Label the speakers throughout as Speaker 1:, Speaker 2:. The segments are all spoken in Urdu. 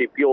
Speaker 1: CPO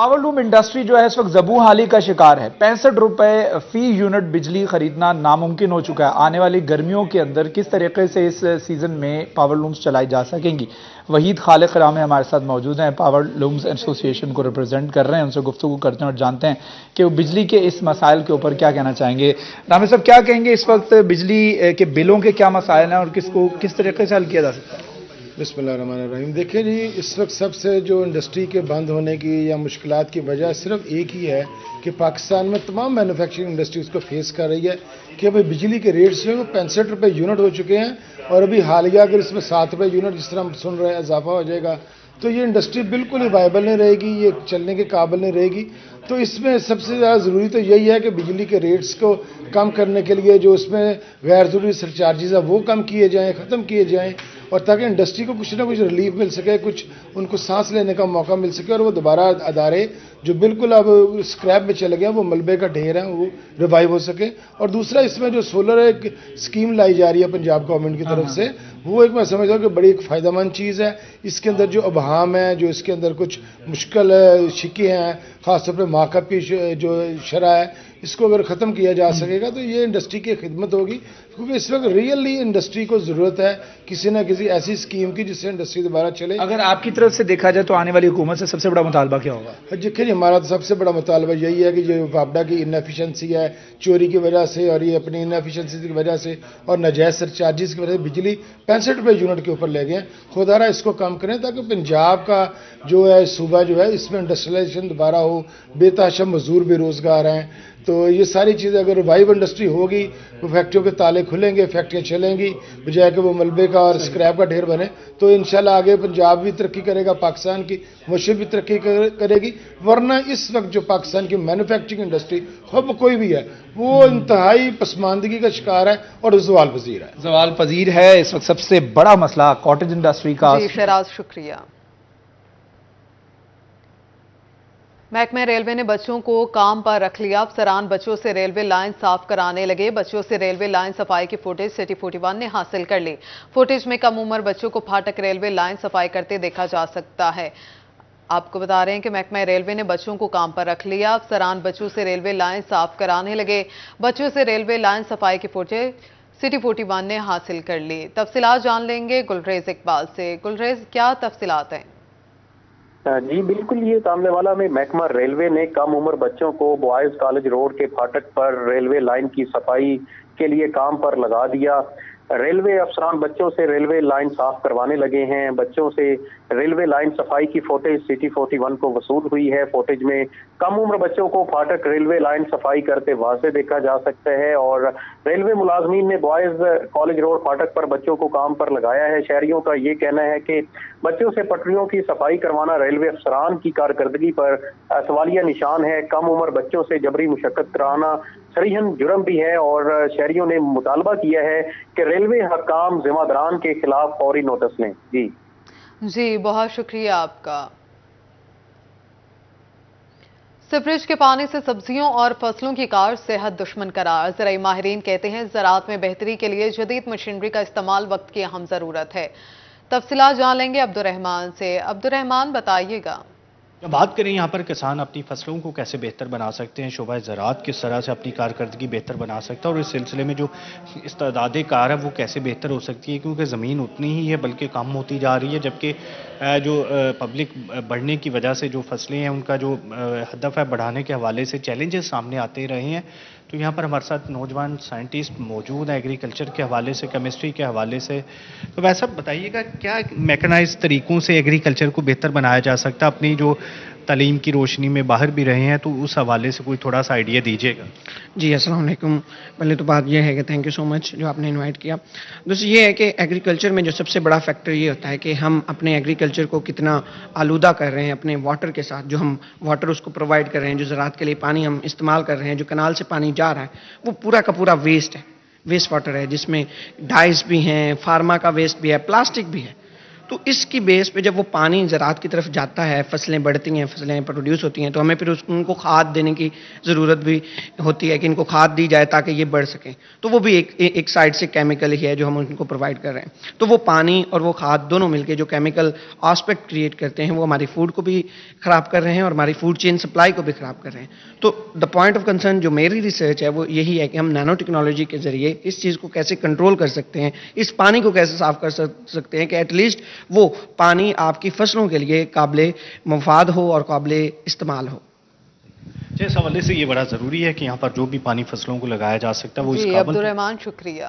Speaker 2: پاور لوم انڈسٹری جو ہے اس وقت زبوں حالی کا شکار ہے. 65 روپے فی یونٹ بجلی خریدنا ناممکن ہو چکا ہے. آنے والی گرمیوں کے اندر کس طریقے سے اس سیزن میں پاور لومز چلائی جا سکیں گی؟ وحید خالق رامے ہمارے ساتھ موجود ہیں, پاور لومز ایسوسی ایشن کو ریپرزینٹ کر رہے ہیں. ان سے گفتگو کرتے ہیں اور جانتے ہیں کہ وہ بجلی کے اس مسائل کے اوپر کیا کہنا چاہیں گے. رامے صاحب, کیا کہیں گے اس وقت بجلی کے بلوں کے کیا مسائل ہیں اور کس طریقے سے حل کیا جا سکتا ہے؟
Speaker 3: بسم اللہ الرحمن الرحیم. دیکھیں جی, اس وقت سب سے جو انڈسٹری کے بند ہونے کی یا مشکلات کی وجہ صرف ایک ہی ہے کہ پاکستان میں تمام مینوفیکچرنگ انڈسٹری اس کو فیس کر رہی ہے کہ ابھی بجلی کے ریٹس جو ہیں وہ 65 روپے یونٹ ہو چکے ہیں, اور ابھی حالیہ اگر اس میں 7 روپے یونٹ جس طرح ہم سن رہے ہیں اضافہ ہو جائے گا تو یہ انڈسٹری بالکل ہی وائبل نہیں رہے گی, یہ چلنے کے قابل نہیں رہے گی. تو اس میں سب سے زیادہ ضروری تو یہی ہے کہ بجلی کے ریٹس کو کم کرنے کے لیے جو اس میں غیر ضروری سرچارجز ہیں وہ کم کیے جائیں, ختم کیے جائیں, اور تاکہ انڈسٹری کو کچھ نہ کچھ ریلیف مل سکے, کچھ ان کو سانس لینے کا موقع مل سکے, اور وہ دوبارہ ادارے جو بالکل اب اسکریپ میں چلے گئے وہ ملبے کا ڈھیر ہے وہ ریوائیو ہو سکے. اور دوسرا اس میں جو سولر ایک اسکیم لائی جا رہی ہے پنجاب گورنمنٹ کی طرف سے, وہ ایک میں سمجھتا ہوں کہ بڑی ایک فائدہ مند چیز ہے. اس کے اندر جو ابہام ہے, جو اس کے اندر کچھ مشکل شکے ہیں, خاص طور پہ مارک کی جو شرح ہے, اس کو اگر ختم کیا جا سکے گا تو یہ انڈسٹری کی خدمت ہوگی, کیونکہ اس وقت ریئلی انڈسٹری کو ضرورت ہے کسی نہ کسی ایسی اسکیم کی جس سے انڈسٹری دوبارہ چلے.
Speaker 2: اگر آپ کی طرف سے دیکھا جائے تو آنے والی حکومت سے سب سے بڑا مطالبہ کیا ہوگا؟
Speaker 3: دیکھیں جی, ہمارا تو سب سے بڑا مطالبہ یہی ہے کہ جو وابڈا کی انیفیشنسی ہے چوری کی وجہ سے, اور یہ اپنی انیفیشنسی کی وجہ سے اور ناجائز سرچارجز کی وجہ سے بجلی 65 روپے یونٹ کے اوپر لے گئے ہیں. خدا رہا اس کو کم کریں تاکہ پنجاب کا جو ہے صوبہ جو ہے اس میں انڈسٹریلائزیشن دوبارہ ہو, بے تحاشا مزدور بے روزگار ہیں. تو یہ ساری چیزیں اگر ریوائیو انڈسٹری ہوگی, وہ فیکٹریوں کے تالے کھلیں گے, فیکٹریاں چلیں گی, بجائے کہ وہ ملبے کا اور اسکریپ کا ڈھیر بنے, تو انشاءاللہ آگے پنجاب بھی ترقی کرے گا, پاکستان کی معیشت بھی ترقی کرے گی. ورنہ اس وقت جو پاکستان کی مینوفیکچرنگ انڈسٹری خود کوئی بھی ہے وہ انتہائی پسماندگی کا شکار ہے اور زوال پذیر ہے.
Speaker 2: زوال پذیر ہے اس وقت سب سے بڑا مسئلہ کاٹیج انڈسٹری کا.
Speaker 4: جی شہراز, شکریہ. محکمہ ریلوے نے بچوں کو کام پر رکھ لیا. افسران بچوں سے ریلوے لائن صاف کرانے لگے. بچوں سے ریلوے لائن صفائی کی فوٹیج سٹی 41 نے حاصل کر لی. فوٹیج میں کم عمر بچوں کو پھاٹک ریلوے لائن صفائی کرتے دیکھا جا سکتا ہے. آپ کو بتا رہے ہیں کہ محکمہ ریلوے نے بچوں کو کام پر رکھ لیا. افسران بچوں سے ریلوے لائن صاف کرانے لگے. بچوں سے ریلوے لائن صفائی کی فوٹیج سٹی 41 نے حاصل کر لی. تفصیلات جان لیں گے گلریز اقبال سے. گلریز, کیا تفصیلات ہیں؟
Speaker 1: جی بالکل, یہ سامنے والا میں محکمہ ریلوے نے کم عمر بچوں کو بوائز کالج روڈ کے پھاٹک پر ریلوے لائن کی صفائی کے لیے کام پر لگا دیا. ریلوے افسران بچوں سے ریلوے لائن صاف کروانے لگے ہیں. بچوں سے ریلوے لائن صفائی کی فوٹیج سٹی 41 کو وصول ہوئی ہے. فوٹیج میں کم عمر بچوں کو پھاٹک ریلوے لائن صفائی کرتے واضح دیکھا جا سکتا ہے, اور ریلوے ملازمین نے بوائز کالج روڈ پھاٹک پر بچوں کو کام پر لگایا ہے. شہریوں کا یہ کہنا ہے کہ بچوں سے پٹریوں کی صفائی کروانا ریلوے افسران کی کارکردگی پر سوالیہ نشان ہے. کم عمر بچوں سے جبری مشقت کرانا صریحاً جرم بھی ہے, اور شہریوں نے مطالبہ کیا ہے کہ ریلوے حکام ذمہ داران کے خلاف فوری نوٹس لیں.
Speaker 4: جی بہت شکریہ آپ کا. سیوریج کے پانی سے سبزیوں اور فصلوں کی کار صحت دشمن قرار. زرعی ماہرین کہتے ہیں زراعت میں بہتری کے لیے جدید مشینری کا استعمال وقت کی اہم ضرورت ہے. تفصیلات جان لیں گے عبدالرحمان سے. عبدالرحمان, بتائیے گا.
Speaker 5: بات کریں یہاں پر کسان اپنی فصلوں کو کیسے بہتر بنا سکتے ہیں, شعبہ زراعت کس طرح سے اپنی کارکردگی بہتر بنا سکتا ہے, اور اس سلسلے میں جو استعداد کار ہے وہ کیسے بہتر ہو سکتی ہے, کیونکہ زمین اتنی ہی ہے بلکہ کم ہوتی جا رہی ہے, جبکہ جو پبلک بڑھنے کی وجہ سے جو فصلیں ہیں ان کا جو ہدف ہے بڑھانے کے حوالے سے چیلنجز سامنے آتے رہے ہیں. تو یہاں پر ہمارے ساتھ نوجوان سائنٹسٹ موجود ہیں ایگریکلچر کے حوالے سے, کیمسٹری کے حوالے سے. تو ویسا بتائیے گا کیا میکنائز طریقوں سے ایگریکلچر کو بہتر بنایا جا سکتا ہے؟ اپنی جو تعلیم کی روشنی میں باہر بھی رہے ہیں تو اس حوالے سے کوئی تھوڑا سا آئیڈیا دیجیے گا.
Speaker 6: جی السلام علیکم. پہلے تو بات یہ ہے کہ تھینک یو سو مچ جو آپ نے انوائٹ کیا. دوسری یہ ہے کہ ایگریکلچر میں جو سب سے بڑا فیکٹر یہ ہوتا ہے کہ ہم اپنے ایگریکلچر کو کتنا آلودہ کر رہے ہیں اپنے واٹر کے ساتھ. جو ہم واٹر اس کو پرووائڈ کر رہے ہیں, جو زراعت کے لیے پانی ہم استعمال کر رہے ہیں, جو کنال سے پانی جا رہا ہے وہ پورا کا پورا ویسٹ ہے, ویسٹ واٹر ہے, جس میں ڈائز بھی ہیں, فارما کا ویسٹ بھی ہے, پلاسٹک بھی ہے. تو اس کی بیس پہ جب وہ پانی زراعت کی طرف جاتا ہے، فصلیں بڑھتی ہیں، فصلیں پروڈیوس ہوتی ہیں، تو ہمیں پھر ان کو کھاد دینے کی ضرورت بھی ہوتی ہے کہ ان کو کھاد دی جائے تاکہ یہ بڑھ سکیں. تو وہ بھی ایک سائڈ سے کیمیکل ہی ہے جو ہم ان کو پرووائڈ کر رہے ہیں. تو وہ پانی اور وہ کھاد دونوں مل کے جو کیمیکل آسپیکٹ کریٹ کرتے ہیں وہ ہماری فوڈ کو بھی خراب کر رہے ہیں اور ہماری فوڈ چین سپلائی کو بھی خراب کر رہے ہیں. تو دا پوائنٹ آف کنسرن جو میری ریسرچ ہے وہ یہی ہے کہ ہم نینو ٹیکنالوجی کے ذریعے اس چیز کو کیسے کنٹرول کر سکتے ہیں، اس پانی کو کیسے صاف کر سکتے ہیں کہ ایٹ لیسٹ وہ پانی آپ کی فصلوں کے لیے قابل مفاد ہو اور قابل استعمال ہو.
Speaker 5: اس حوالے سے یہ بڑا ضروری ہے کہ یہاں پر جو بھی پانی فصلوں کو لگایا جا سکتا ہے وہ اس
Speaker 4: جی
Speaker 5: قابل
Speaker 4: عبدالرحمان شکریہ.